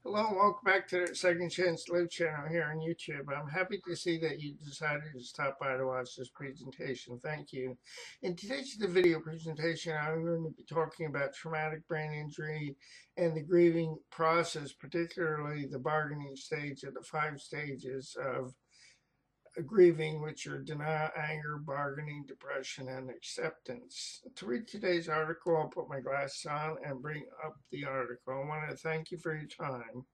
Hello and welcome back to the Second Chance Live channel here on YouTube. I'm happy to see that you decided to stop by to watch this presentation. Thank you. In today's video presentation, I'm going to be talking about traumatic brain injury and the grieving process, particularly the bargaining stage of the 5 stages of grieving, which are denial, anger, bargaining, depression, and acceptance. To read today's article, I'll put my glasses on and bring up the article. I want to thank you for your time.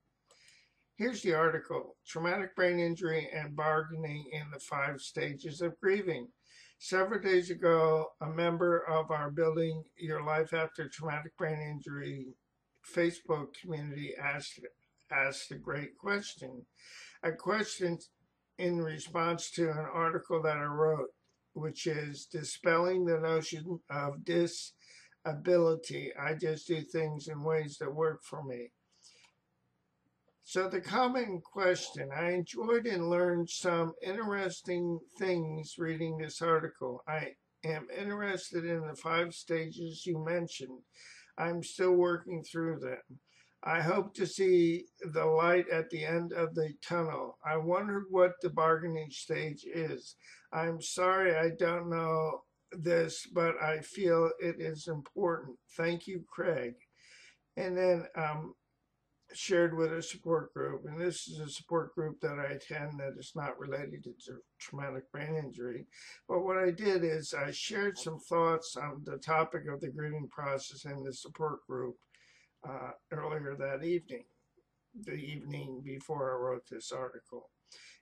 Here's the article, Traumatic Brain Injury and Bargaining in the 5 Stages of Grieving. Several days ago, a member of our Building Your Life After Traumatic Brain Injury Facebook community asked a great question. A question in response to an article that I wrote, which is dispelling the notion of disability. I just do things in ways that work for me. So the common question, I enjoyed and learned some interesting things reading this article. I am interested in the 5 stages you mentioned. I'm still working through them. I hope to see the light at the end of the tunnel. I wondered what the bargaining stage is. I'm sorry I don't know this, but I feel it is important. Thank you, Craig. And then shared with a support group, and this is a support group that I attend that is not related to traumatic brain injury. But what I did is I shared some thoughts on the topic of the grieving process in the support group earlier that evening, the evening before I wrote this article.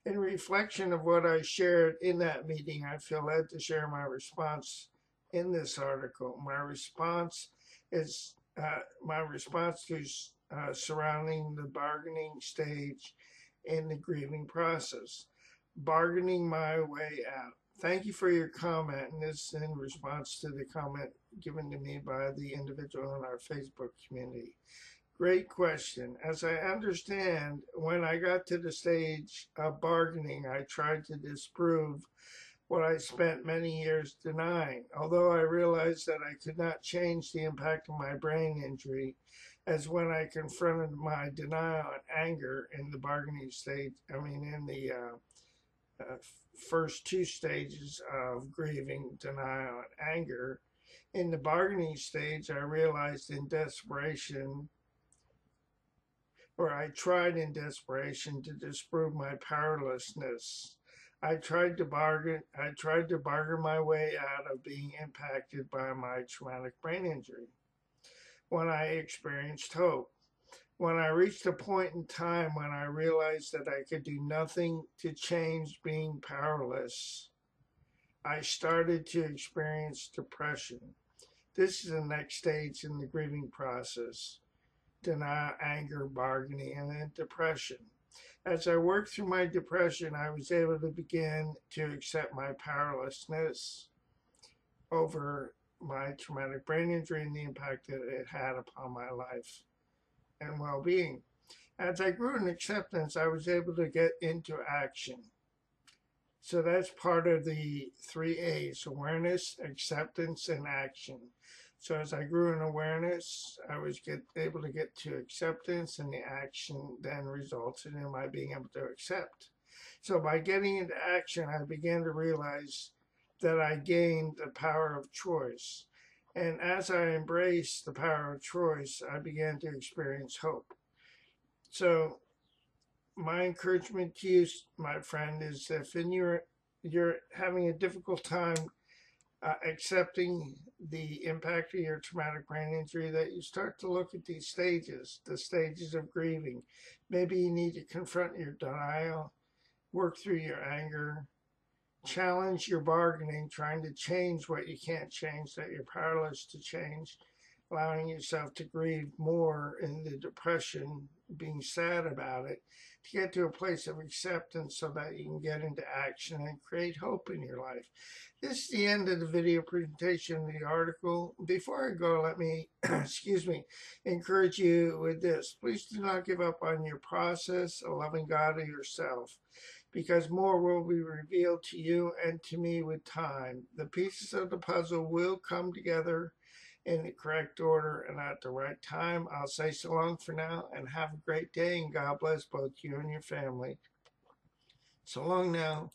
In reflection of what I shared in that meeting, I feel led to share my response in this article. My response is to surrounding the bargaining stage in the grieving process. Bargaining my way out. Thank you for your comment, and this is in response to the comment given to me by the individual in our Facebook community. Great question. As I understand, when I got to the stage of bargaining, I tried to disprove what I spent many years denying. Although I realized that I could not change the impact of my brain injury, as when I confronted my denial and anger in the bargaining stage, in the first 2 stages of grieving, denial, and anger. In the bargaining stage, I realized in desperation, or I tried in desperation to disprove my powerlessness. I tried to bargain my way out of being impacted by my traumatic brain injury. When I experienced hope, when I reached a point in time when I realized that I could do nothing to change being powerless, I started to experience depression. This is the next stage in the grieving process: denial, anger, bargaining, and then depression. As I worked through my depression, I was able to begin to accept my powerlessness over my traumatic brain injury and the impact that it had upon my life and well-being. As I grew in acceptance, I was able to get into action. So that's part of the 3A's: awareness, acceptance, and action. So as I grew in awareness, I was able to get to acceptance, and the action then resulted in my being able to accept. So by getting into action, I began to realize that I gained the power of choice. And as I embraced the power of choice, I began to experience hope. So my encouragement to you, my friend, is if you're having a difficult time accepting the impact of your traumatic brain injury, that you start to look at these stages, the stages of grieving. Maybe you need to confront your denial, work through your anger, challenge your bargaining, trying to change what you can't change, that you're powerless to change, allowing yourself to grieve more in the depression, being sad about it, to get to a place of acceptance so that you can get into action and create hope in your life. This is the end of the video presentation of the article. Before I go, let me, encourage you with this. Please do not give up on your process of loving God and yourself, because more will be revealed to you and to me with time. The pieces of the puzzle will come together in the correct order and at the right time. I'll say so long for now and have a great day, and God bless both you and your family. So long now.